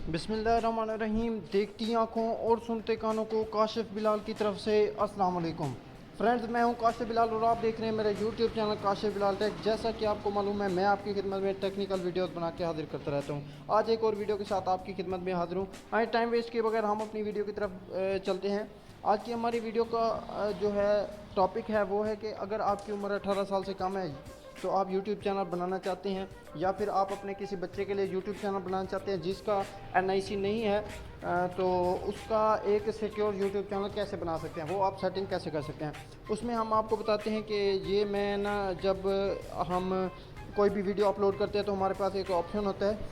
बिस्मिल्लाहिर्रहमानिर्रहीम। देखती आंखों और सुनते कानों को काशिफ बिलाल की तरफ से अस्सलाम वालेकुम फ्रेंड्स। मैं हूं काशिफ बिलाल और आप देख रहे हैं मेरा YouTube channel Kashif Bilal tech. जैसा कि आपको मालूम है, मैं आपकी खिदमत में टेक्निकल वीडियोस बना के हाजिर करता रहता हूं। आज एक और वीडियो के साथ आपकी खिदमत में हाजिर हूं। आइए टाइम वेस्ट किए बगैर हम अपनी वीडियो की तरफ चलते हैं। आज की हमारी वीडियो का जो है टॉपिक है वो है कि अगर आपकी उम्र 18 साल से कम है तो आप YouTube चैनल बनाना चाहते हैं, या फिर आप अपने किसी बच्चे के लिए YouTube चैनल बनाना चाहते हैं जिसका NIC नहीं है, तो उसका एक सिक्योर YouTube चैनल कैसे बना सकते हैं, वो आप सेटिंग कैसे कर सकते हैं। उसमें हम आपको बताते हैं कि ये मैं ना जब हम कोई भी वीडियो अपलोड करते हैं तो हमारे पास एक ऑप्शन होता है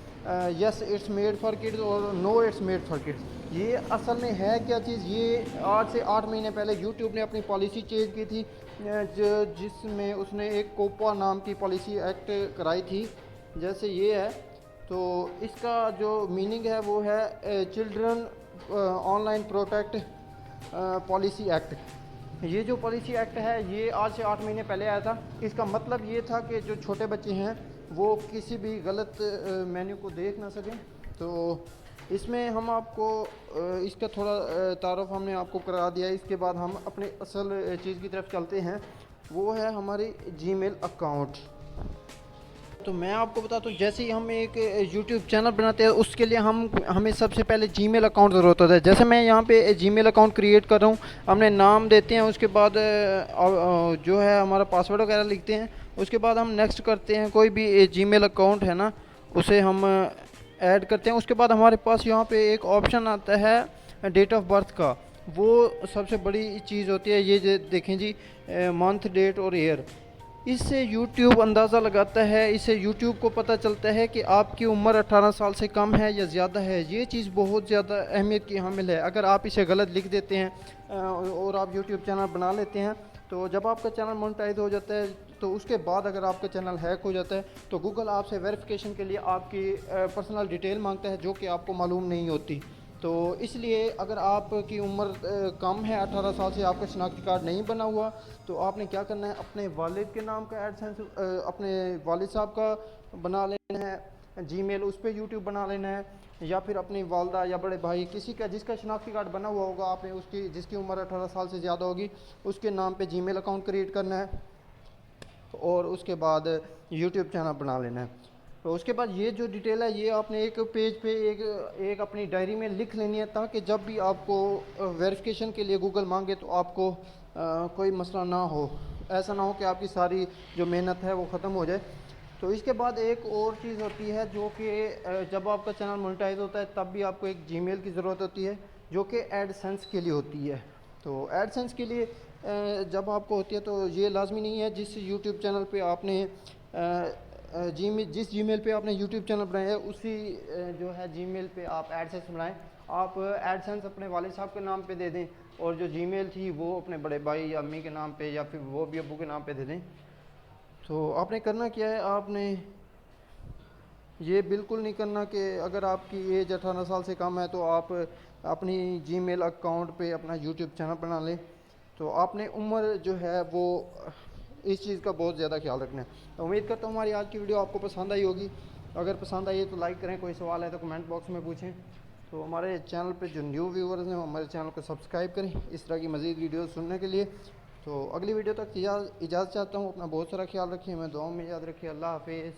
yes it's made for kids और no it's made for kids. ये असल में है क्या चीज़, ये आज से 8 महीने पहले यूट्यूब ने अपनी पॉलिसी चेंज की थी, जिसमें उसने एक कोपा नाम की पॉलिसी एक्ट कराई थी। जैसे ये है तो इसका जो मीनिंग है वो है children online protect policy act. ये जो पॉलिसी एक्ट है ये आज से 8 महीने पहले आया था। इसका मतलब ये था कि जो छोटे बच्चे हैं वो किसी भी गलत मेन्यू को देख ना सकें। तो इसमें हम आपको इसका थोड़ा तारुफ हमने आपको करा दिया है। इसके बाद हम अपने असल चीज़ की तरफ चलते हैं, वो है हमारी जीमेल अकाउंट। तो मैं आपको बताता हूँ, जैसे ही हम एक YouTube चैनल बनाते हैं उसके लिए हमें सबसे पहले जीमेल अकाउंट ज़रूरत होता है। जैसे मैं यहाँ पे जीमेल अकाउंट क्रिएट कर रहा हूँ, हमने नाम देते हैं, उसके बाद जो है हमारा पासवर्ड वगैरह लिखते हैं। उसके बाद हम नेक्स्ट करते हैं, कोई भी जीमेल अकाउंट है ना उसे हम ऐड करते हैं। उसके बाद हमारे पास यहाँ पे एक ऑप्शन आता है डेट ऑफ बर्थ का। वो सबसे बड़ी चीज़ होती है। ये देखें जी, मंथ डेट और ईयर। इससे YouTube अंदाज़ा लगाता है, इससे YouTube को पता चलता है कि आपकी उम्र 18 साल से कम है या ज़्यादा है। ये चीज़ बहुत ज़्यादा अहमियत की हामिल है। अगर आप इसे गलत लिख देते हैं और आप YouTube चैनल बना लेते हैं, तो जब आपका चैनल मोनेटाइज हो जाता है तो उसके बाद अगर आपका चैनल हैक हो जाता है तो गूगल आपसे वेरिफिकेशन के लिए आपकी पर्सनल डिटेल मांगता है, जो कि आपको मालूम नहीं होती। तो इसलिए अगर आपकी उम्र कम है 18 साल से, आपका शनाख्ती कार्ड नहीं बना हुआ, तो आपने क्या करना है, अपने वालिद के नाम का एडसेंस अपने वालिद साहब का बना लेना है जीमेल, उस पर यूट्यूब बना लेना है, या फिर अपनी वालदा या बड़े भाई किसी का जिसका शनाख्ती कार्ड बना हुआ होगा, आपने उसकी जिसकी उम्र 18 साल से ज़्यादा होगी उसके नाम पे जीमेल अकाउंट क्रिएट करना है और उसके बाद यूट्यूब चैनल बना लेना है। तो उसके बाद ये जो डिटेल है ये आपने एक पेज पे एक अपनी डायरी में लिख लेनी है, ताकि जब भी आपको वेरिफिकेशन के लिए गूगल मांगे तो आपको कोई मसला ना हो। ऐसा ना हो कि आपकी सारी जो मेहनत है वो ख़त्म हो जाए। तो इसके बाद एक और चीज़ होती है जो कि जब आपका चैनल मोनेटाइज होता है तब भी आपको एक जीमेल की ज़रूरत होती है, जो कि एडसेंस के लिए होती है। तो एडसेंस के लिए जब आपको होती है तो ये लाजमी नहीं है जिस यूट्यूब चैनल पे आपने जिस जीमेल पे आपने यूट्यूब चैनल बनाया है उसी जो है जीमेल पे आप एडसेंस बनाएं। आप एडसेंस अपने वालिद साहब के नाम पे दे दें और जो जीमेल थी वो अपने बड़े भाई या अम्मी के नाम पे या फिर वो भी अब्बू के नाम पे दे दें। तो आपने करना क्या है, आपने ये बिल्कुल नहीं करना कि अगर आपकी एज 18 साल से कम है तो आप अपनी जीमेल अकाउंट पे अपना यूट्यूब चैनल बना लें। तो आपने उम्र जो है वो इस चीज़ का बहुत ज़्यादा ख्याल रखना है। तो उम्मीद करता हूँ हमारी आज की वीडियो आपको पसंद आई होगी। अगर पसंद आई है तो लाइक करें, कोई सवाल है तो कमेंट बॉक्स में पूछें। तो हमारे चैनल पे जो न्यू व्यूवर्स हैं हमारे चैनल को सब्सक्राइब करें इस तरह की मज़ीद वीडियो सुनने के लिए। तो अगली वीडियो तक इजाज़त चाहता हूँ। अपना बहुत सारा ख्याल रखिए, मैं दुआओं में याद रखिए। अल्लाह हाफिज़।